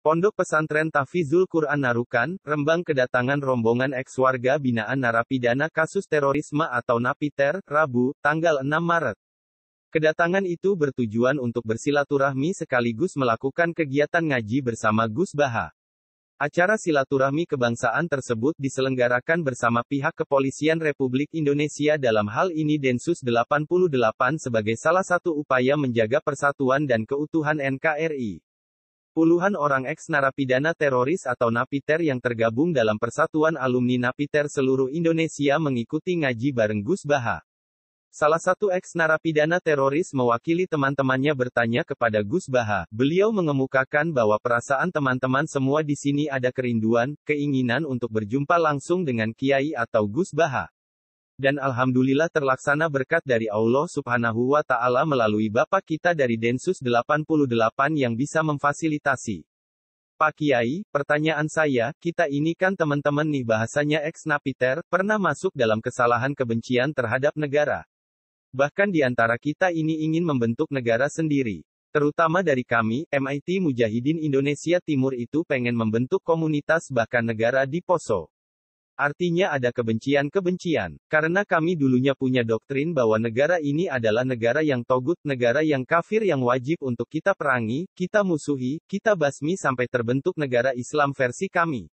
Pondok Pesantren Tahfizul Quran Narukan, Rembang kedatangan rombongan ex-warga binaan narapidana kasus terorisme atau Napiter, Rabu, tanggal 6 Maret. Kedatangan itu bertujuan untuk bersilaturahmi sekaligus melakukan kegiatan ngaji bersama Gus Baha. Acara silaturahmi kebangsaan tersebut diselenggarakan bersama pihak Kepolisian Republik Indonesia, dalam hal ini Densus 88 sebagai salah satu upaya menjaga persatuan dan keutuhan NKRI. Puluhan orang ex-narapidana teroris atau Napiter yang tergabung dalam Persatuan Alumni Napiter seluruh Indonesia mengikuti ngaji bareng Gus Baha. Salah satu ex-narapidana teroris mewakili teman-temannya bertanya kepada Gus Baha. Beliau mengemukakan bahwa perasaan teman-teman semua di sini ada kerinduan, keinginan untuk berjumpa langsung dengan Kiai atau Gus Baha. Dan alhamdulillah terlaksana berkat dari Allah Subhanahu wa Ta'ala melalui Bapak kita dari Densus 88 yang bisa memfasilitasi. Pak Kiai, pertanyaan saya, kita ini kan teman-teman nih bahasanya ex-Napiter, pernah masuk dalam kesalahan kebencian terhadap negara. Bahkan di antara kita ini ingin membentuk negara sendiri. Terutama dari kami, MIT Mujahidin Indonesia Timur itu pengen membentuk komunitas bahkan negara di Poso. Artinya ada kebencian-kebencian. Karena kami dulunya punya doktrin bahwa negara ini adalah negara yang togut, negara yang kafir yang wajib untuk kita perangi, kita musuhi, kita basmi sampai terbentuk negara Islam versi kami.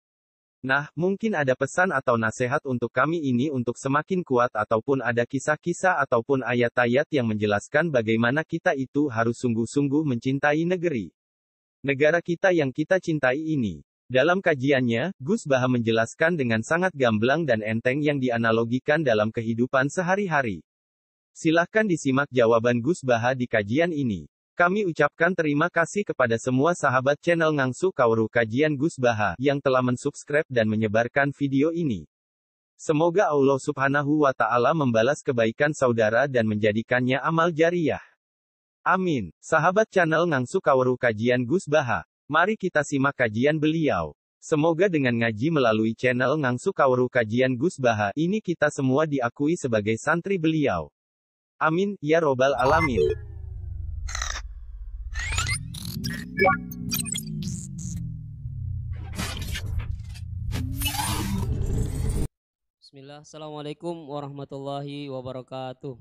Nah, mungkin ada pesan atau nasihat untuk kami ini untuk semakin kuat ataupun ada kisah-kisah ataupun ayat-ayat yang menjelaskan bagaimana kita itu harus sungguh-sungguh mencintai negeri. Negara kita yang kita cintai ini. Dalam kajiannya, Gus Baha menjelaskan dengan sangat gamblang dan enteng yang dianalogikan dalam kehidupan sehari-hari. Silahkan disimak jawaban Gus Baha di kajian ini. Kami ucapkan terima kasih kepada semua sahabat channel Ngangsu Kawru Kajian Gus Baha yang telah mensubscribe dan menyebarkan video ini. Semoga Allah Subhanahu wa Ta'ala membalas kebaikan saudara dan menjadikannya amal jariyah. Amin. Sahabat channel Ngangsu Kawru Kajian Gus Baha, mari kita simak kajian beliau. Semoga dengan ngaji melalui channel Ngangsu Kawru Kajian Gus Baha ini kita semua diakui sebagai santri beliau. Amin, ya robbal alamin. Bismillah, Assalamualaikum warahmatullahi wabarakatuh.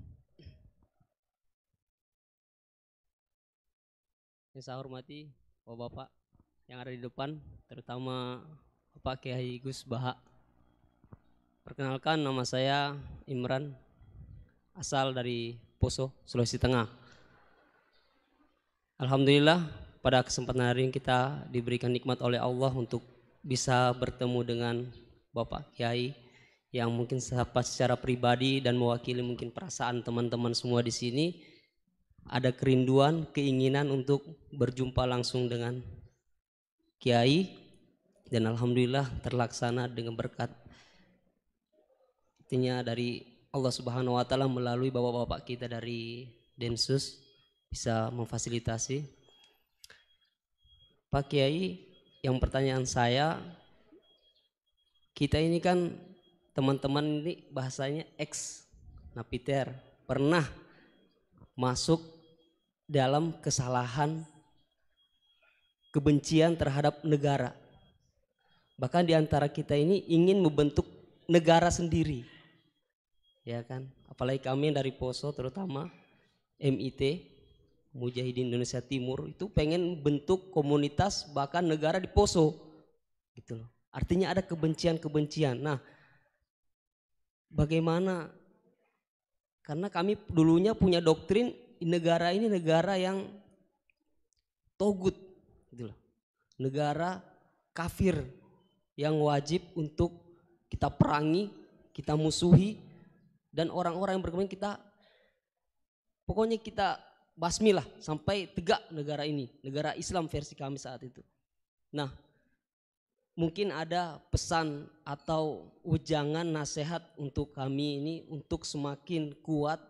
Yang saya hormati Bapak yang ada di depan, terutama Bapak Kiai Gus Baha. Perkenalkan, nama saya Imran, asal dari Poso, Sulawesi Tengah. Alhamdulillah, pada kesempatan hari ini kita diberikan nikmat oleh Allah untuk bisa bertemu dengan Bapak Kiai yang mungkin secara pribadi dan mewakili mungkin perasaan teman-teman semua di sini. Ada kerinduan, keinginan untuk berjumpa langsung dengan Kiai, dan alhamdulillah terlaksana dengan berkat artinya dari Allah Subhanahu wa Ta'ala melalui bapak-bapak kita dari Densus bisa memfasilitasi. Pak Kiai, yang pertanyaan saya, kita ini kan teman-teman ini bahasanya ex Napiter, pernah masuk dalam kesalahan kebencian terhadap negara. Bahkan di antara kita ini ingin membentuk negara sendiri. Ya kan? Apalagi kami dari Poso, terutama MIT Mujahidin Indonesia Timur itu pengen bentuk komunitas bahkan negara di Poso. Gitu loh. Artinya ada kebencian-kebencian. Nah, bagaimana? Karena kami dulunya punya doktrin negara ini negara yang togut, gitu loh. Negara kafir yang wajib untuk kita perangi, kita musuhi, dan orang-orang yang berkepentingan kita, pokoknya kita basmi lah sampai tegak negara ini, negara Islam versi kami saat itu. Nah, mungkin ada pesan atau ujangan nasihat untuk kami ini untuk semakin kuat,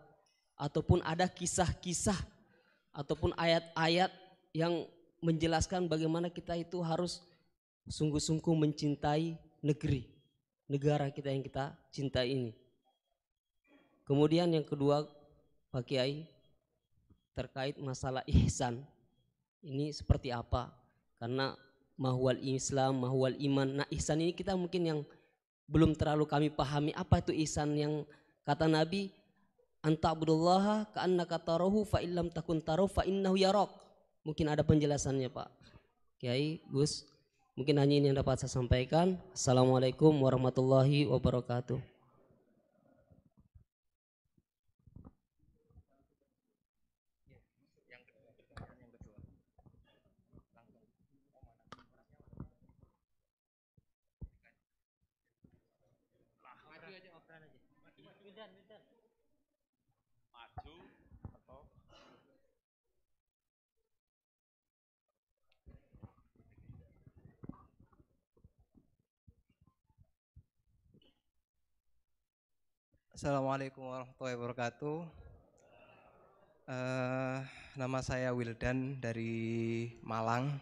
ataupun ada kisah-kisah ataupun ayat-ayat yang menjelaskan bagaimana kita itu harus sungguh-sungguh mencintai negeri, negara kita yang kita cintai ini. Kemudian yang kedua, Pak Kiai, terkait masalah ihsan ini seperti apa? Karena mahwal Islam, mahwal iman. Nah ihsan ini kita mungkin yang belum terlalu kami pahami apa itu ihsan yang kata Nabi anta'budullaha ka'annaka tarahu fa illam takun tarahu fa innahu yarak. Mungkin ada penjelasannya Pak Kiai, Gus. Mungkin hanya ini yang dapat saya sampaikan. Assalamualaikum warahmatullahi wabarakatuh. Assalamualaikum warahmatullahi wabarakatuh. Nama saya Wildan dari Malang.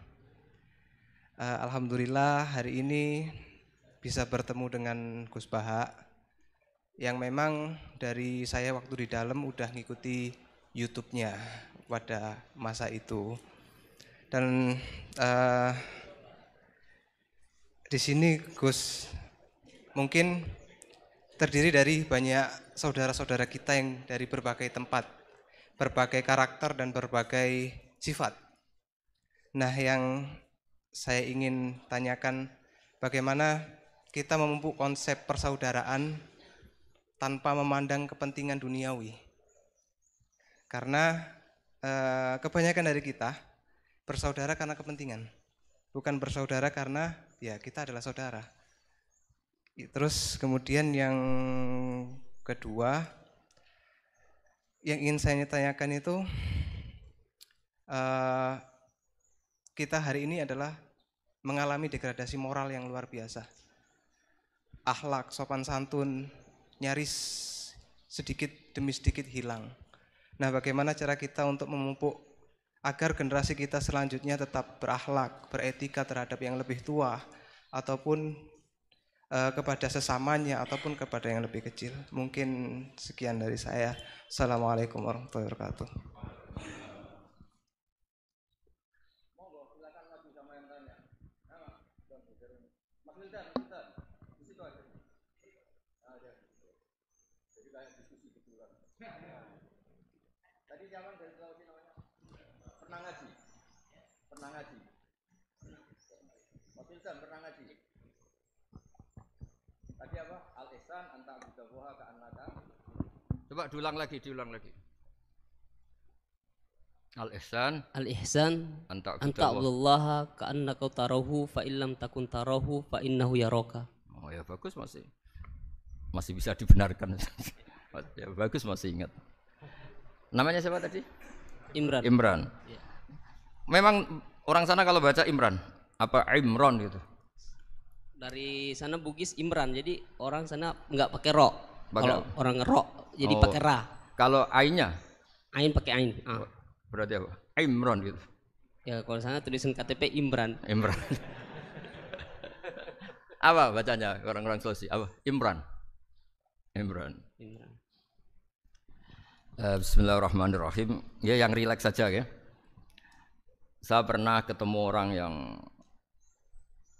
Alhamdulillah hari ini bisa bertemu dengan Gus Baha yang memang dari saya waktu di dalam udah ngikuti YouTube-nya pada masa itu. Dan di sini Gus mungkin terdiri dari banyak saudara-saudara kita yang dari berbagai tempat, berbagai karakter dan berbagai sifat. Nah, yang saya ingin tanyakan bagaimana kita memupuk konsep persaudaraan tanpa memandang kepentingan duniawi. Karena kebanyakan dari kita bersaudara karena kepentingan, bukan bersaudara karena ya kita adalah saudara. Terus kemudian yang kedua yang ingin saya tanyakan itu kita hari ini adalah mengalami degradasi moral yang luar biasa. Akhlak, sopan santun nyaris sedikit demi sedikit hilang. Nah, bagaimana cara kita untuk memupuk agar generasi kita selanjutnya tetap berakhlak, beretika terhadap yang lebih tua ataupun kepada sesamanya ataupun kepada yang lebih kecil. Mungkin sekian dari saya. Assalamualaikum warahmatullahi wabarakatuh. Tadi zaman dari Sulawesi namanya pernah ngaji. Mas Wildan pernah ngaji. Tadi apa? Al-ihsan anta bidawaha ka'annaka. Coba diulang lagi. Al-ihsan anta abdullaha ka'annaka tarahu fa illam takun tarahu fa innahu yaraka. Oh ya bagus, masih bisa dibenarkan. Ya bagus, masih ingat. Namanya siapa tadi? Imran. Ya. Memang orang sana kalau baca Imran apa Imron gitu. Dari sana Bugis Imran, jadi orang sana nggak pakai ro. Kalau orang ro, jadi pakai ra. Kalau ainnya? Ain pakai ain. Berarti apa? Imron gitu. Ya kalau sana tulisan KTP Imran. Apa bacanya orang-orang Sulawesi? Apa? Imran. Bismillahirrahmanirrahim. Ya yang rileks saja ya. Saya pernah ketemu orang yang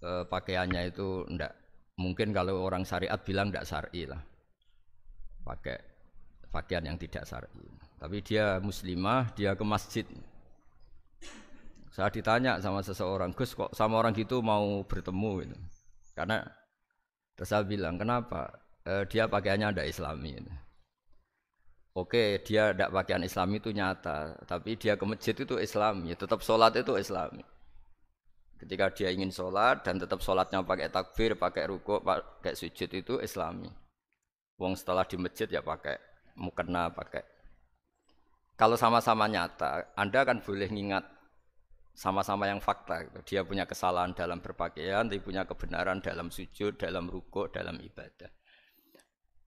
pakaiannya itu enggak, mungkin kalau orang syariat bilang enggak syar'i lah, pakai pakaian yang tidak syar'i, tapi dia muslimah, dia ke masjid. Saya ditanya sama seseorang, Gus kok sama orang gitu mau bertemu gitu, karena terus saya bilang kenapa? Dia pakaiannya ada islami gitu. Oke, dia tidak pakaian islami itu nyata, tapi dia ke masjid itu islami, tetap sholat itu islami. Ketika dia ingin sholat dan tetap sholatnya pakai takbir, pakai rukuk, pakai sujud itu islami. Wong setelah di masjid ya pakai mukena, pakai. Kalau sama-sama nyata, Anda kan boleh ngingat sama-sama yang fakta. Gitu. Dia punya kesalahan dalam berpakaian, tapi punya kebenaran dalam sujud, dalam rukuk, dalam ibadah.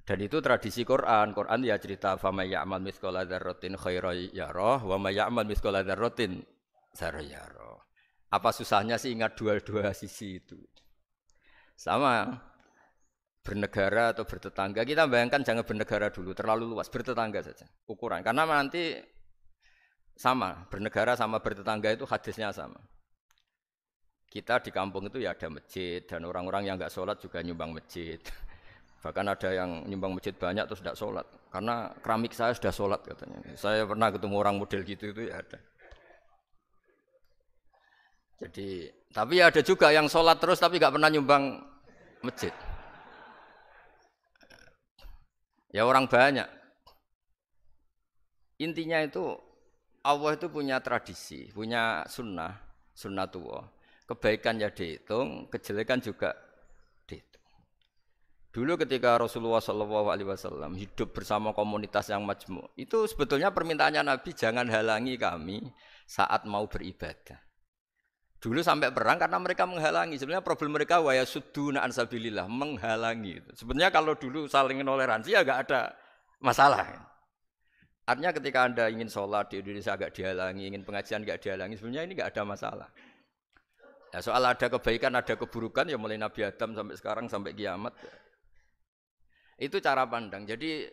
Dan itu tradisi Quran. Quran ya cerita famay ya'mal mithqala dzarratin khairan yarah wa may ya'mal mithqala dzarratin syarran yarah. Apa susahnya sih ingat dua-dua sisi itu? Sama bernegara atau bertetangga, kita bayangkan jangan bernegara dulu, terlalu luas, bertetangga saja ukuran. Karena nanti sama, bernegara sama bertetangga itu hadisnya sama. kita di kampung itu ya ada masjid dan orang-orang yang nggak sholat juga nyumbang masjid. Bahkan ada yang nyumbang masjid banyak terus tidak sholat karena keramik saya sudah sholat katanya. Saya pernah ketemu orang model gitu itu ya ada. Jadi tapi ada juga yang sholat terus tapi nggak pernah nyumbang masjid. Ya orang banyak. Intinya itu Allah itu punya tradisi, punya sunnatullah. Kebaikan ya dihitung, kejelekan juga dihitung. Dulu ketika Rasulullah SAW hidup bersama komunitas yang majmu', itu sebetulnya permintaannya Nabi jangan halangi kami saat mau beribadah. Dulu sampai perang karena mereka menghalangi. Sebenarnya problem mereka wa yasudduna an sabilillah, menghalangi. Sebenarnya kalau dulu saling toleransi ya enggak ada masalah. Artinya ketika Anda ingin sholat di Indonesia agak dihalangi, ingin pengajian enggak dihalangi, sebenarnya ini enggak ada masalah. Ya, soal ada kebaikan, ada keburukan ya mulai Nabi Adam sampai sekarang sampai kiamat. Itu cara pandang. Jadi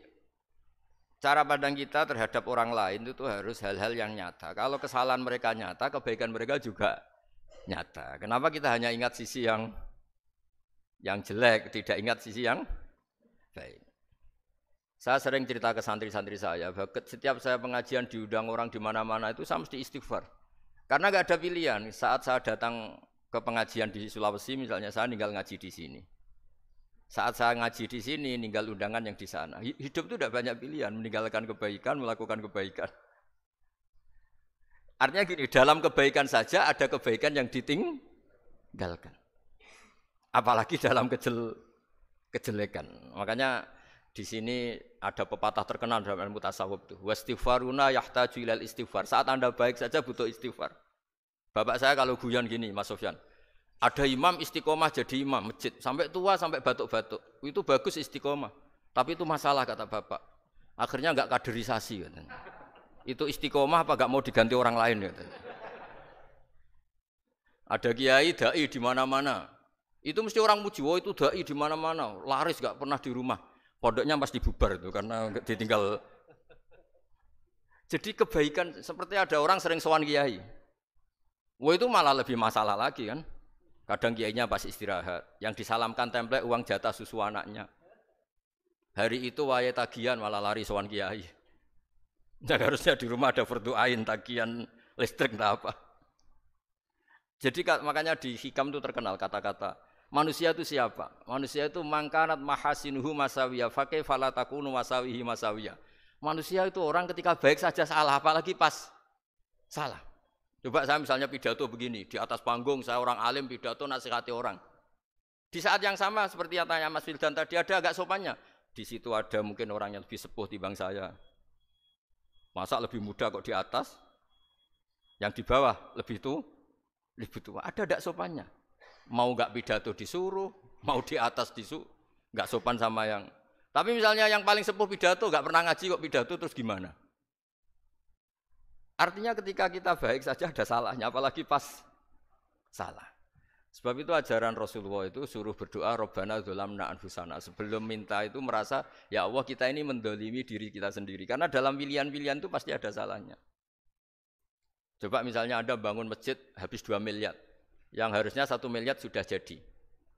cara pandang kita terhadap orang lain itu harus hal-hal yang nyata. Kalau kesalahan mereka nyata, kebaikan mereka juga nyata. Kenapa kita hanya ingat sisi yang jelek, tidak ingat sisi yang baik? Saya sering cerita ke santri-santri saya, setiap saya pengajian diundang orang di mana-mana itu saya mesti istighfar. Karena nggak ada pilihan. Saat saya datang ke pengajian di Sulawesi misalnya, saya tinggal ngaji di sini. Saat saya ngaji di sini, ninggal undangan yang di sana. Hidup itu tidak banyak pilihan, meninggalkan kebaikan, melakukan kebaikan. Artinya gini, dalam kebaikan saja ada kebaikan yang ditinggalkan. Apalagi dalam kejelekan. Makanya di sini ada pepatah terkenal dalam ilmu tasawuf itu. Wastighfaruna yahtaju ilal istighfar. Saat Anda baik saja butuh istighfar. Bapak saya kalau guyon gini, Mas Sofyan. Ada imam istiqomah jadi imam masjid sampai tua sampai batuk-batuk. Itu bagus istiqomah. Tapi itu masalah kata Bapak. Akhirnya enggak kaderisasi katanya. Itu istiqomah apa enggak mau diganti orang lain katanya. Ada kiai dai di mana-mana. Itu mesti orang muji, oh itu dai di mana-mana, laris enggak pernah di rumah. Pondoknya pasti bubar itu karena ditinggal. Jadi kebaikan seperti ada orang sering sowan kiai. Wah itu malah lebih masalah lagi kan. Kadang kiainya pas istirahat, yang disalamkan template uang jatah susu anaknya. Hari itu waya tagihan malah lari sowan kiai. Nah, harusnya di rumah ada fardu ain tagihan listrik entah apa. Jadi makanya di hikam itu terkenal kata-kata manusia itu siapa? Manusia itu mangkanat mahasinuhu masawiya fakih falatakunu masawihi masawiya. Manusia itu orang ketika baik saja salah, apalagi pas salah. Coba saya misalnya pidato begini, di atas panggung saya orang alim pidato nasihati orang. Di saat yang sama seperti yang tanya Mas Wildan tadi ada agak sopannya. Di situ ada mungkin orang yang lebih sepuh timbang saya. Masa lebih muda kok di atas? Yang di bawah lebih tua? Ada enggak sopannya? Mau enggak pidato disuruh, mau di atas disuruh, enggak sopan sama yang. Tapi misalnya yang paling sepuh pidato enggak pernah ngaji kok pidato terus gimana? Artinya ketika kita baik saja ada salahnya, apalagi pas salah. Sebab itu ajaran Rasulullah itu suruh berdoa Rabbana dzolamna anfusana. Sebelum minta itu merasa, ya Allah kita ini mendolimi diri kita sendiri. Karena dalam pilihan-pilihan itu pasti ada salahnya. Coba misalnya Anda bangun masjid habis 2 miliar. Yang harusnya 1 miliar sudah jadi.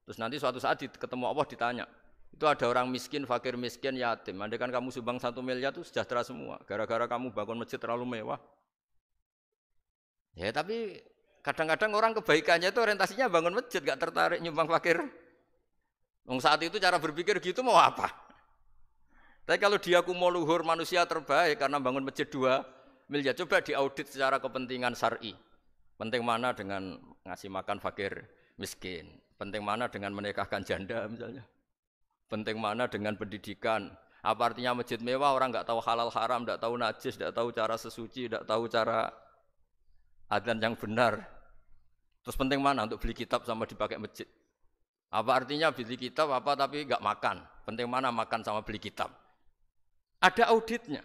Terus nanti suatu saat ketemu Allah ditanya. Itu ada orang miskin, fakir miskin, yatim. Andai kan kamu sumbang 1 miliar itu sejahtera semua. Gara-gara kamu bangun masjid terlalu mewah. Ya tapi kadang-kadang orang kebaikannya itu orientasinya bangun masjid, gak tertarik nyumbang fakir. Saat itu cara berpikir gitu mau apa? Tapi kalau dia mau luhur manusia terbaik karena bangun masjid 2 miliar, coba diaudit secara kepentingan syar'i. Penting mana dengan ngasih makan fakir miskin? Penting mana dengan menikahkan janda misalnya? Penting mana dengan pendidikan? Apa artinya masjid mewah orang nggak tahu halal haram, nggak tahu najis, nggak tahu cara sesuci, nggak tahu cara adzan yang benar. Terus penting mana untuk beli kitab sama dipakai masjid? Apa artinya beli kitab apa tapi nggak makan? Penting mana makan sama beli kitab? Ada auditnya.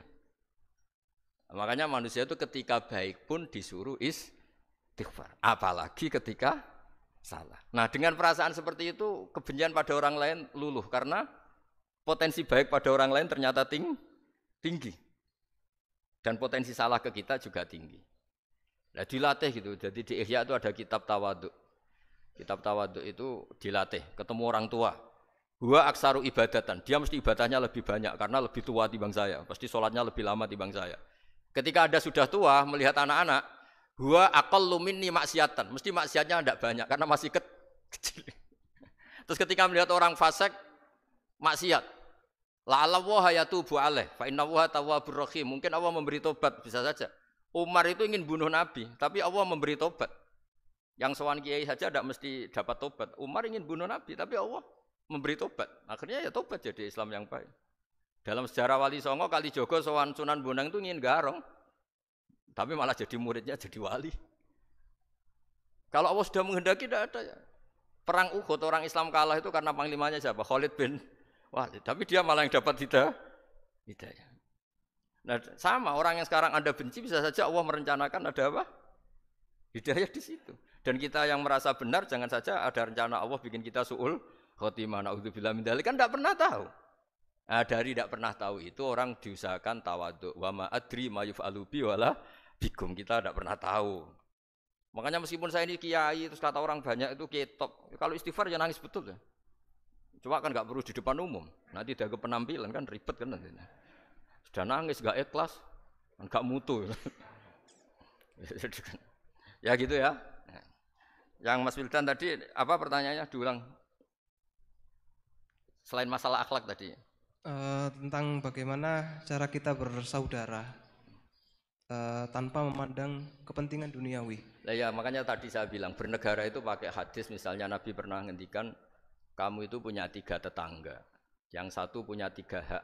Makanya manusia itu ketika baik pun disuruh istighfar. Apalagi ketika salah. Nah dengan perasaan seperti itu kebencian pada orang lain luluh karena potensi baik pada orang lain ternyata tinggi. Dan potensi salah ke kita juga tinggi. Nah dilatih gitu. Jadi di Ihya itu ada kitab tawadhu. Kitab tawadhu itu dilatih, ketemu orang tua. Huwa aksaru ibadatan, dia mesti ibadahnya lebih banyak karena lebih tua timbang saya, pasti sholatnya lebih lama timbang saya. Ketika Anda sudah tua melihat anak-anak, huwa aqallu minni maksiatan, mesti maksiatnya tidak banyak karena masih kecil. Terus ketika melihat orang fasik maksiat, la'allahu yatubu alaih fa innahu tawwabur rahim, mungkin Allah memberi tobat, bisa saja. Umar itu ingin bunuh Nabi, tapi Allah memberi tobat. Yang sowan kiai saja tidak mesti dapat tobat. Umar ingin bunuh Nabi, tapi Allah memberi tobat. Akhirnya ya tobat jadi Islam yang baik. Dalam sejarah Wali Songo, Kalijogo sowan Sunan Bonang itu ingin garong, tapi malah jadi muridnya jadi wali. Kalau Allah sudah menghendaki tidak ada ya. Perang Uhud orang Islam kalah itu karena panglimanya siapa? Khalid bin Walid. Tapi dia malah yang dapat hidayah. Nah, sama orang yang sekarang Anda benci bisa saja Allah merencanakan ada apa? Hidayah di situ. Dan kita yang merasa benar jangan saja ada rencana Allah bikin kita su'ul khotimah, na'udzubillah min dzalik, kan tidak pernah tahu. Nah, dari tidak pernah tahu itu orang diusahakan tawadhu. Wa ma adri ma yuf'alu bi wala bikum, kita tidak pernah tahu. Makanya meskipun saya ini kiai terus kata orang banyak itu ketok, kalau istighfar ya nangis betul ya. Cuma kan nggak perlu di depan umum. Nanti ada penampilan kan ribet kan nanti. Sudah nangis nggak ikhlas, nggak mutu. Ya gitu ya. Yang Mas Wildan tadi apa pertanyaannya diulang? Selain masalah akhlak tadi. Tentang bagaimana cara kita bersaudara tanpa memandang kepentingan duniawi. Nah ya makanya tadi saya bilang bernegara itu pakai hadis, misalnya Nabi pernah ngendikan kamu itu punya 3 tetangga, yang satu punya 3 hak,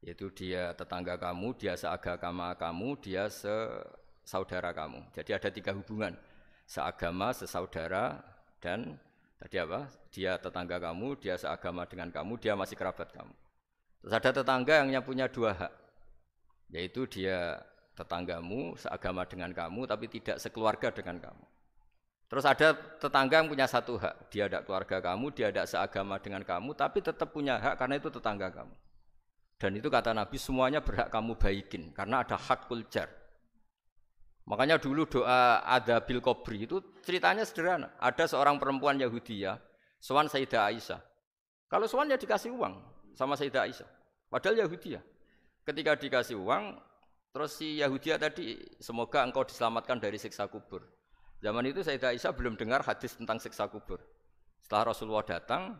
yaitu dia tetangga kamu, dia seagama kamu, dia sesaudara kamu. Jadi ada 3 hubungan, seagama, sesaudara, dan tadi apa? Dia tetangga kamu, dia seagama dengan kamu, dia masih kerabat kamu. Terus ada tetangga yang punya 2 hak, yaitu dia tetanggamu, seagama dengan kamu, tapi tidak sekeluarga dengan kamu. Terus ada tetangga yang punya 1 hak, dia ada keluarga kamu, dia ada seagama dengan kamu, tapi tetap punya hak karena itu tetangga kamu. Dan itu kata Nabi semuanya berhak kamu baikin, karena ada hakul jar. Makanya dulu doa ada bil kubri itu ceritanya sederhana. Ada seorang perempuan Yahudiyah, sowan Sayyidah Aisyah. Kalau sowan ya dikasih uang sama Sayyidah Aisyah. Padahal Yahudiyah. Ketika dikasih uang, terus si Yahudiyah tadi, semoga engkau diselamatkan dari siksa kubur. Zaman itu Sayyidah Aisyah belum dengar hadis tentang siksa kubur. Setelah Rasulullah datang,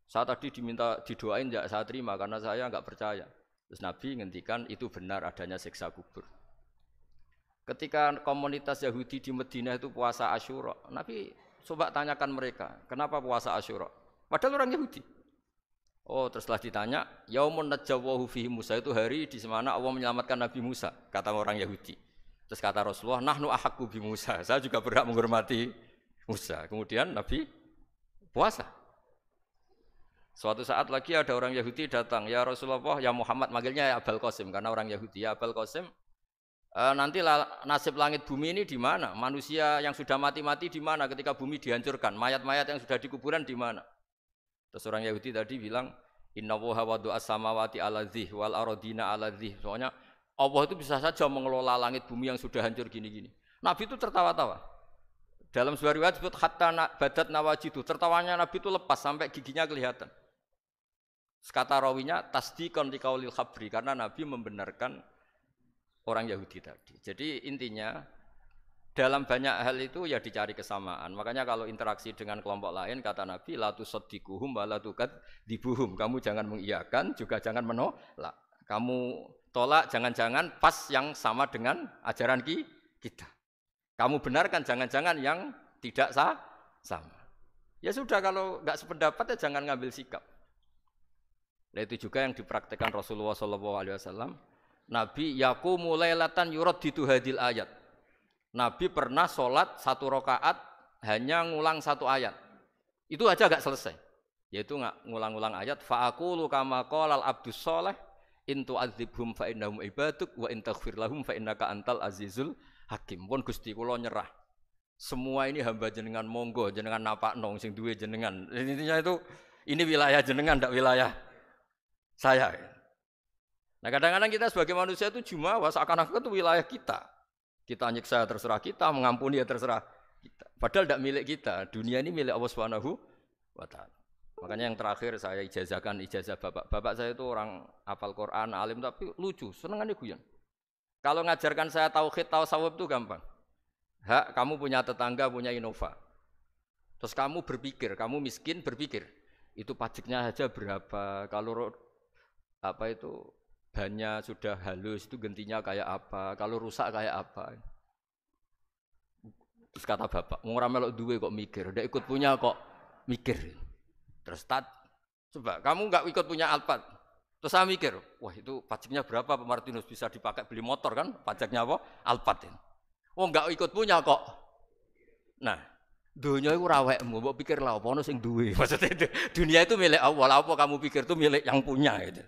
saya tadi diminta didoain, ya saya terima karena saya enggak percaya. Terus Nabi ngendikan itu benar adanya siksa kubur. Ketika komunitas Yahudi di Madinah itu puasa Asyura, Nabi coba tanyakan mereka, kenapa puasa Asyura? Padahal orang Yahudi. Oh, terus setelah ditanya, Yaumun najjawahu fihi Musa, itu hari di mana Allah menyelamatkan Nabi Musa, kata orang Yahudi. Terus kata Rasulullah, nahnu ahaqqu bi Musa, saya juga berhak menghormati Musa. Kemudian Nabi puasa. Suatu saat lagi ada orang Yahudi datang, ya Rasulullah, ya Muhammad, manggilnya ya Abul Qasim karena orang Yahudi, ya Abul Qasim. Nanti nasib langit bumi ini di mana? Manusia yang sudah mati-mati di mana ketika bumi dihancurkan? Mayat-mayat yang sudah di kuburan di mana? Terus orang Yahudi tadi bilang, Inna woha wadu as-samawati ala dzih wal arodina ala dzih. Soalnya Allah itu bisa saja mengelola langit bumi yang sudah hancur gini-gini. Nabi itu tertawa-tawa. Dalam sebuah riwayat disebut hatta badat nawajidu. Tertawanya Nabi itu lepas sampai giginya kelihatan. Kata rawinya tasdiqan liqaulil khabri, karena Nabi membenarkan orang Yahudi tadi. Jadi intinya dalam banyak hal itu ya dicari kesamaan. Makanya kalau interaksi dengan kelompok lain kata Nabi la tusaddiquhum wa la tukadzibuhum. Kamu jangan mengiyakan juga jangan menolak. Kamu tolak jangan-jangan pas yang sama dengan ajaran kita. Kamu benarkan jangan-jangan yang tidak sama. Ya sudah, kalau enggak sependapat ya jangan ngambil sikap. Nah, itu juga yang dipraktekkan Rasulullah SAW. Nabi yaqumu lailatan yuraddidu hadil ayat. Nabi pernah sholat 1 rakaat hanya ngulang 1 ayat. Itu aja agak selesai. Yaitu ngulang-ngulang ayat fa aqulu kama qalal abdus sholih in tu'adzibhum fa innahum ibaduk wa in taghfir lahum fa innaka antal azizul hakim. Pun Gusti kula nyerah. Semua ini hamba jenengan, monggo jenengan napakno sing duwe jenengan. Intinya itu ini wilayah jenengan ndak wilayah saya. Nah kadang-kadang kita sebagai manusia itu jumawa seakan-akan itu wilayah kita. Kita nyiksa terserah kita, mengampuni ya terserah kita. Padahal tidak milik kita. Dunia ini milik Allah Subhanahu wa taala. Makanya yang terakhir saya ijazahkan ijazah bapak. Bapak saya itu orang hafal Quran, alim tapi lucu, senengannya guyon. Kalau ngajarkan saya tauhid, tasawuf itu gampang. Hak, kamu punya tetangga, punya Innova. Terus kamu berpikir, kamu miskin berpikir. Itu pajaknya aja berapa? Kalau apa itu bannya sudah halus itu gantinya kayak apa? Kalau rusak kayak apa? Terus kata bapak, orang melok duwe kok mikir, udah ikut punya kok mikir. Terus coba kamu nggak ikut punya Alphard. Terus saya mikir, wah itu pajaknya berapa Pak Martinus, bisa dipakai beli motor kan? Pajaknya apa? Alphard ini. Oh nggak ikut punya kok. Nah, dunia itu rawekmu, mbok pikir lah apa ono sing duwe. Maksudnya itu, dunia itu milik Allah, apa kamu pikir itu milik yang punya gitu.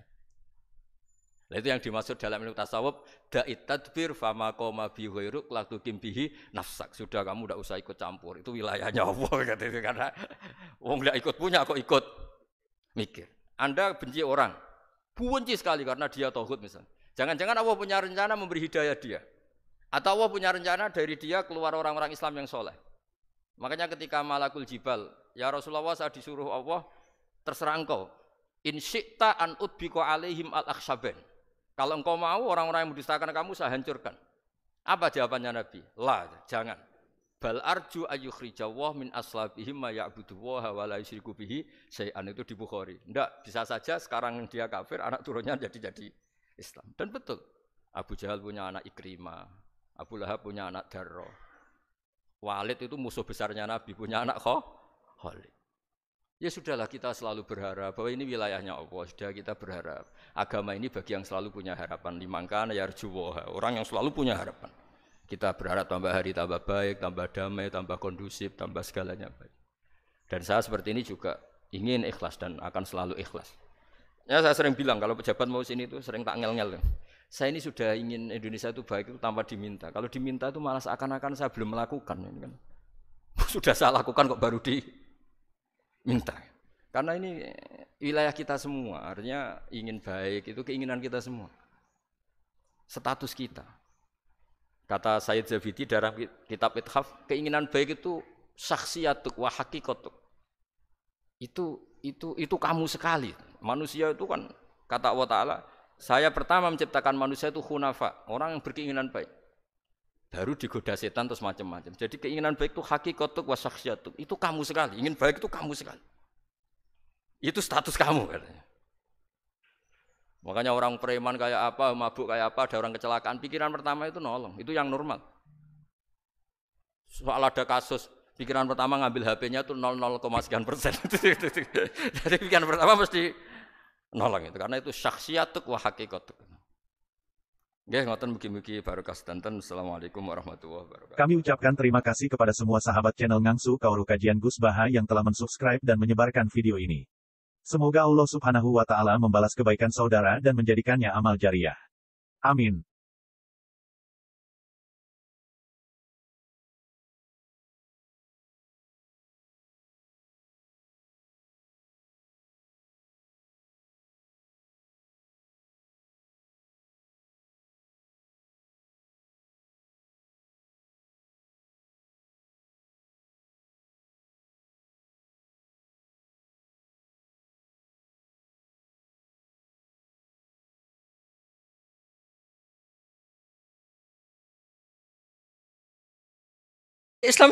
Nah, itu yang dimaksud dalam ilmu tasawuf, da'it tadbir fama qoma bi ghairuk latukim bihi nafsak. Sudah kamu tidak usah ikut campur, itu wilayahnya Allah gitu. Karena wong ndak ikut punya kok ikut mikir. Anda benci orang, benci sekali karena dia tauhid misalnya. Jangan-jangan Allah punya rencana memberi hidayah dia. Atau Allah punya rencana dari dia keluar orang-orang Islam yang soleh. Makanya ketika Malakul Jibal, ya Rasulullah saya disuruh Allah, terserah engkau. In syi'ta an udbiko alaihim al-akhshaban. Kalau engkau mau orang-orang yang mendustakan kamu saya hancurkan. Apa jawabannya Nabi? La, jangan. Bal arju ayyukhrijawah min aslabihim ma ya'budu wa la yusyriku bihi syai'an, itu di Bukhari. Enggak, bisa saja sekarang dia kafir, anak turunnya jadi Islam. Dan betul. Abu Jahal punya anak Ikrimah, Abu Lahab punya anak Darro. Walid itu musuh besarnya Nabi, punya anak Khalid. Ya sudahlah, kita selalu berharap bahwa ini wilayahnya Allah. Sudah kita berharap. Agama ini bagi yang selalu punya harapan. Limangkan yarjuwoha. Orang yang selalu punya harapan. Kita berharap tambah hari tambah baik, tambah damai, tambah kondusif, tambah segalanya baik. Dan saya seperti ini juga ingin ikhlas dan akan selalu ikhlas. Ya saya sering bilang kalau pejabat mau sini itu sering tak ngel-ngel. Saya ini sudah ingin Indonesia itu baik itu tanpa diminta. Kalau diminta itu malah seakan-akan saya belum melakukan. Ini kan. Sudah saya lakukan kok baru diminta. Karena ini wilayah kita semua. Artinya ingin baik itu keinginan kita semua. Status kita. Kata Sayyid Zabidi dalam kitab Ithaf, keinginan baik itu syakhsiyatuk wa hakikatuk. Itu kamu sekali. Manusia itu kan kata Allah Ta'ala, saya pertama menciptakan manusia itu khunafa, orang yang berkeinginan baik. Baru digoda setan terus macam-macam. Jadi keinginan baik itu hakikatuk wa syakhsiyatuk. Itu kamu sekali. Ingin baik itu kamu sekali. Itu status kamu katanya. Makanya orang preman kayak apa, mabuk kayak apa, ada orang kecelakaan, pikiran pertama itu nolong. Itu yang normal. Soal ada kasus, pikiran pertama ngambil HP-nya itu 0,0%. Jadi pikiran pertama mesti nolong itu. Karena itu syakhsiyatuk wa hakikatuk. Nggih, ngoten mugi-mugi barokah sedanten. Assalamualaikum warahmatullahi wabarakatuh. Kami ucapkan terima kasih kepada semua sahabat channel Ngangsu Kaoru Kajian Gus Baha yang telah mensubscribe dan menyebarkan video ini. Semoga Allah Subhanahu wa Ta'ala membalas kebaikan saudara dan menjadikannya amal jariah. Amin. Islam